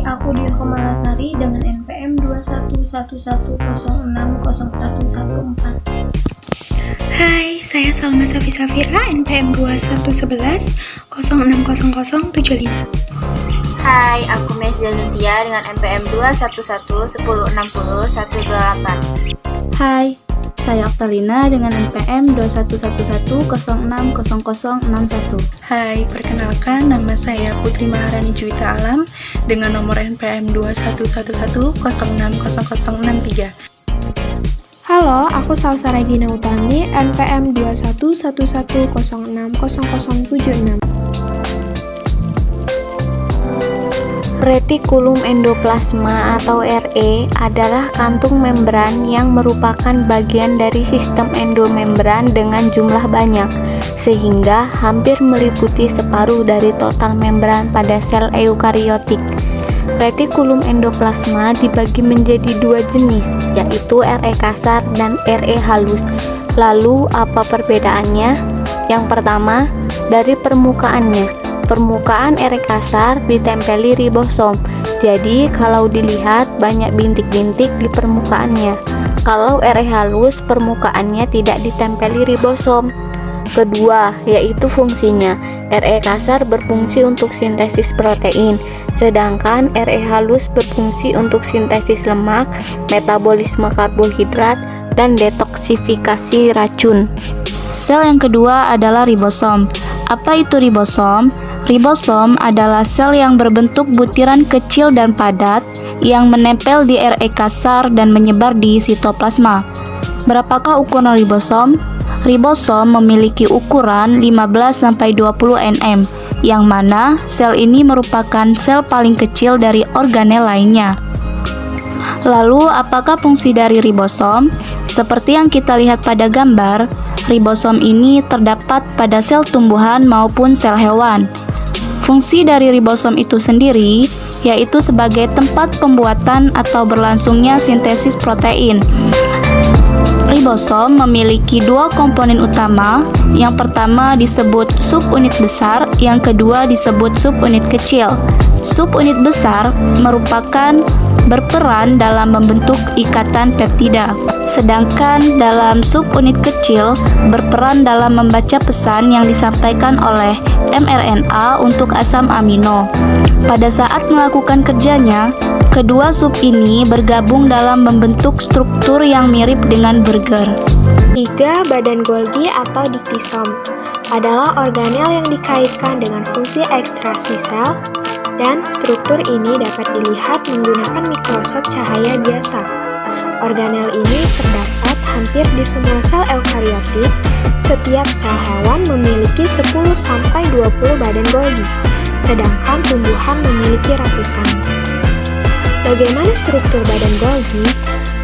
Hai, aku Dio Kemalasari dengan NPM 2111060114. Hai, saya Salma Safi Safira, NPM 2111060075. Hai, aku Mesda Zentia dengan NPM 21110600128. Hai, saya Oktalina dengan NPM 2111060061. Hai, perkenalkan nama saya Putri Maharani Juwita Alam dengan nomor NPM 2111060063. Halo, aku Salsa Regina Utami, NPM 2111060076. Retikulum endoplasma atau RE adalah kantung membran yang merupakan bagian dari sistem endomembran dengan jumlah banyak, sehingga hampir meliputi separuh dari total membran pada sel eukariotik. Retikulum endoplasma dibagi menjadi dua jenis, yaitu RE kasar dan RE halus. Lalu, apa perbedaannya? Yang pertama, dari permukaannya. Permukaan RE kasar ditempeli ribosom, jadi kalau dilihat banyak bintik-bintik di permukaannya. Kalau RE halus, permukaannya tidak ditempeli ribosom. Kedua, yaitu fungsinya. RE kasar berfungsi untuk sintesis protein, sedangkan RE halus berfungsi untuk sintesis lemak, metabolisme karbohidrat, dan detoksifikasi racun. Sel yang kedua adalah ribosom. Apa itu ribosom? Ribosom adalah sel yang berbentuk butiran kecil dan padat yang menempel di RE kasar dan menyebar di sitoplasma. Berapakah ukuran ribosom? Ribosom memiliki ukuran 15-20 nm, yang mana sel ini merupakan sel paling kecil dari organel lainnya. Lalu, apakah fungsi dari ribosom? Seperti yang kita lihat pada gambar, ribosom ini terdapat pada sel tumbuhan maupun sel hewan. Fungsi dari ribosom itu sendiri yaitu sebagai tempat pembuatan atau berlangsungnya sintesis protein. Ribosom memiliki dua komponen utama. Yang pertama disebut subunit besar, yang kedua disebut subunit kecil. Subunit besar merupakan berperan dalam membentuk ikatan peptida, sedangkan dalam subunit kecil berperan dalam membaca pesan yang disampaikan oleh mRNA untuk asam amino. Pada saat melakukan kerjanya, kedua sub ini bergabung dalam membentuk struktur yang mirip dengan burger. 3. Badan Golgi atau diktisom adalah organel yang dikaitkan dengan fungsi ekstraksi sel, dan struktur ini dapat dilihat menggunakan mikroskop cahaya biasa. Organel ini terdapat hampir di semua sel eukariotik. Setiap sel hewan memiliki 10-20 badan Golgi, sedangkan tumbuhan memiliki ratusan. Bagaimana struktur badan Golgi?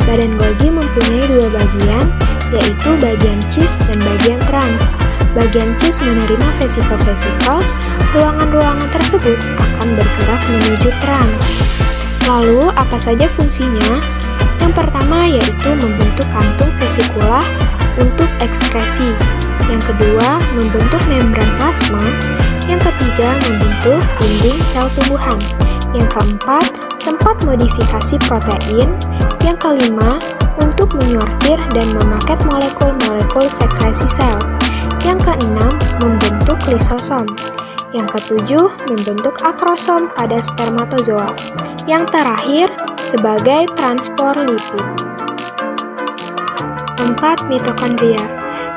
Badan Golgi mempunyai dua bagian, yaitu bagian cis dan bagian trans. Bagian cis menerima vesikel-vesikel, ruangan-ruangan tersebut akan bergerak menuju trans. Lalu, apa saja fungsinya? Yang pertama yaitu membentuk kantung vesikula untuk ekskresi. Yang kedua, membentuk membran plasma. Yang ketiga, membentuk dinding sel tumbuhan. Yang keempat, tempat modifikasi protein. Yang kelima, untuk menyortir dan memaket molekul-molekul sekresi sel. Yang keenam, membentuk lisosom. Yang ketujuh, membentuk akrosom pada spermatozoa. Yang terakhir, sebagai transport lipid. 4. Mitokondria.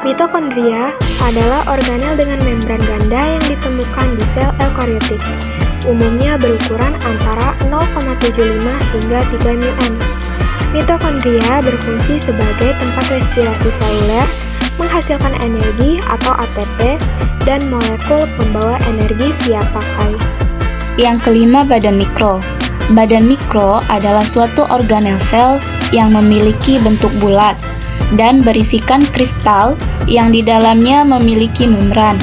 Mitokondria adalah organel dengan membran ganda yang ditemukan di sel eukariotik. Umumnya berukuran antara 0,75 hingga 3 μm. Mitokondria berfungsi sebagai tempat respirasi seluler, menghasilkan energi atau ATP, dan molekul pembawa energi siap pakai. Yang kelima, badan mikro. Badan mikro adalah suatu organel sel yang memiliki bentuk bulat dan berisikan kristal yang di dalamnya memiliki membran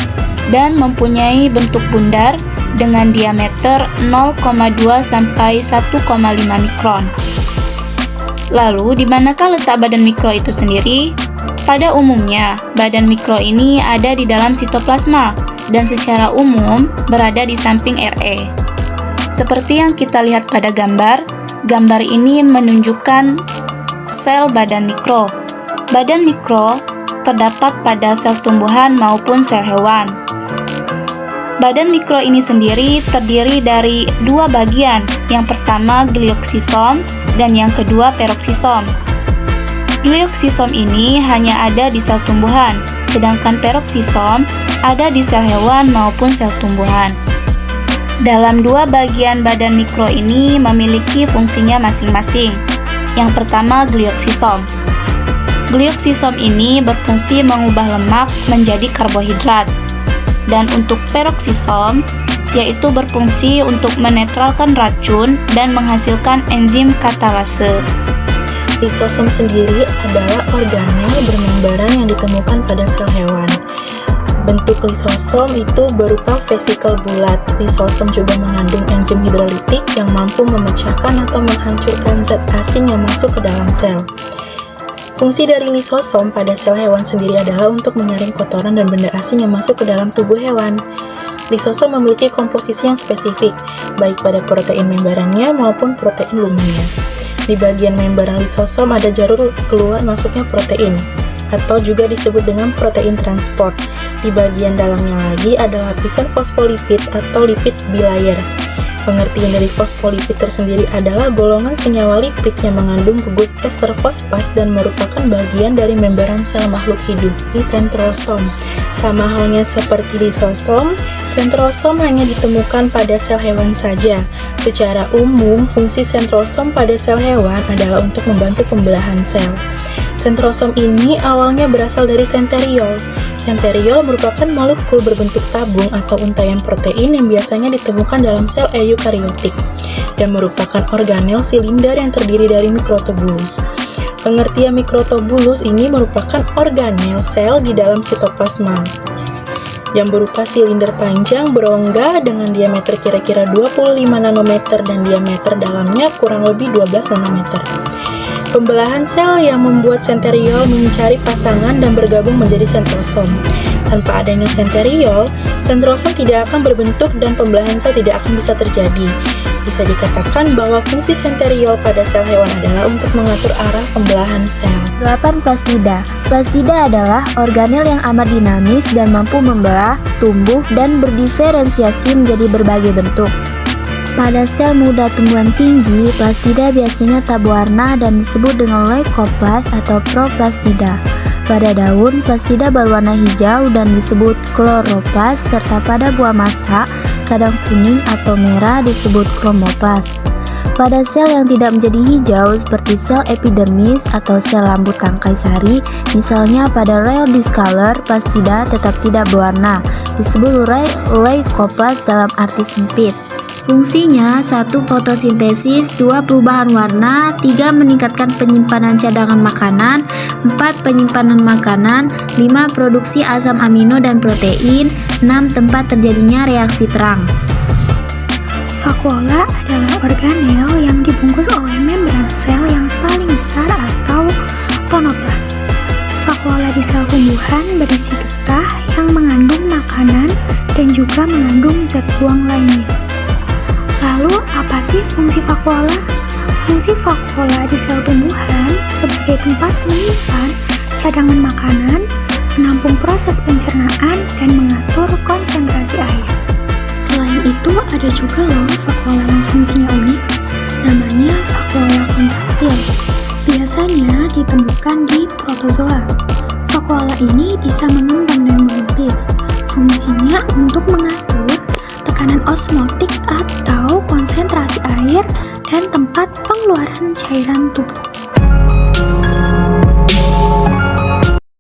dan mempunyai bentuk bundar dengan diameter 0,2 sampai 1,5 mikron. Lalu, di manakah letak badan mikro itu sendiri? Pada umumnya, badan mikro ini ada di dalam sitoplasma dan secara umum berada di samping RE. Seperti yang kita lihat pada gambar ini menunjukkan sel badan mikro. Badan mikro terdapat pada sel tumbuhan maupun sel hewan. Badan mikro ini sendiri terdiri dari dua bagian, yang pertama glioksisom dan yang kedua peroksisom. Glioksisom ini hanya ada di sel tumbuhan, sedangkan peroksisom ada di sel hewan maupun sel tumbuhan. Dalam dua bagian badan mikro ini memiliki fungsinya masing-masing. Yang pertama glioksisom. Glioksisom ini berfungsi mengubah lemak menjadi karbohidrat. Dan untuk peroksisom, yaitu berfungsi untuk menetralkan racun dan menghasilkan enzim katalase. Lisosom sendiri adalah organel bermembaran yang ditemukan pada sel hewan. Bentuk lisosom itu berupa vesikel bulat. Lisosom juga mengandung enzim hidrolitik yang mampu memecahkan atau menghancurkan zat asing yang masuk ke dalam sel. Fungsi dari lisosom pada sel hewan sendiri adalah untuk menyaring kotoran dan benda asing yang masuk ke dalam tubuh hewan. Lisosom memiliki komposisi yang spesifik, baik pada protein membrannya maupun protein lumennya. Di bagian membran lisosom ada jalur keluar masuknya protein, atau juga disebut dengan protein transport. Di bagian dalamnya lagi ada lapisan fosfolipid atau lipid bilayer. Pengertian dari fosfolipid tersendiri adalah golongan senyawa lipid yang mengandung gugus ester fosfat dan merupakan bagian dari membran sel makhluk hidup. Di sentrosom, sama halnya seperti lisosom, sentrosom hanya ditemukan pada sel hewan saja. Secara umum, fungsi sentrosom pada sel hewan adalah untuk membantu pembelahan sel. Sentrosom ini awalnya berasal dari senteriol. Senteriol merupakan molekul berbentuk tabung atau untaian protein yang biasanya ditemukan dalam sel eukariotik dan merupakan organel silinder yang terdiri dari mikrotubulus. Pengertian mikrotubulus ini merupakan organel sel di dalam sitoplasma yang berupa silinder panjang berongga dengan diameter kira-kira 25 nanometer dan diameter dalamnya kurang lebih 12 nanometer. Pembelahan sel yang membuat senteriol mencari pasangan dan bergabung menjadi sentrosom. Tanpa adanya senteriol, sentrosom tidak akan berbentuk dan pembelahan sel tidak akan bisa terjadi. Bisa dikatakan bahwa fungsi senteriol pada sel hewan adalah untuk mengatur arah pembelahan sel. 8. Plastida. Plastida adalah organel yang amat dinamis dan mampu membelah, tumbuh, dan berdiferensiasi menjadi berbagai bentuk. Pada sel muda tumbuhan tinggi, plastida biasanya tak berwarna dan disebut dengan leukoplast atau proplastida. Pada daun, plastida berwarna hijau dan disebut kloroplast, serta pada buah masak, kadang kuning atau merah disebut kromoplast. Pada sel yang tidak menjadi hijau seperti sel epidermis atau sel rambut tangkai sari, misalnya pada rare discolor, plastida tetap tidak berwarna, disebut leukoplast dalam arti sempit. Fungsinya 1. Fotosintesis, 2. Perubahan warna, 3. Meningkatkan penyimpanan cadangan makanan, 4. Penyimpanan makanan, 5. Produksi asam amino dan protein, 6. Tempat terjadinya reaksi terang. Vakuola adalah organel yang dibungkus oleh membran sel yang paling besar atau tonoplas. Vakuola di sel tumbuhan berisi getah yang mengandung makanan dan juga mengandung zat buang lainnya. Lalu, apa sih fungsi vakuola? Fungsi vakuola di sel tumbuhan sebagai tempat menyimpan cadangan makanan, menampung proses pencernaan, dan mengatur konsentrasi air. Selain itu, ada juga loh vakuola yang fungsinya unik, namanya vakuola kontraktil. Biasanya ditemukan di protozoa. Vakuola ini bisa mengembang dan menipis. Fungsinya untuk mengatur tekanan osmotik atau konsentrasi air dan tempat pengeluaran cairan tubuh.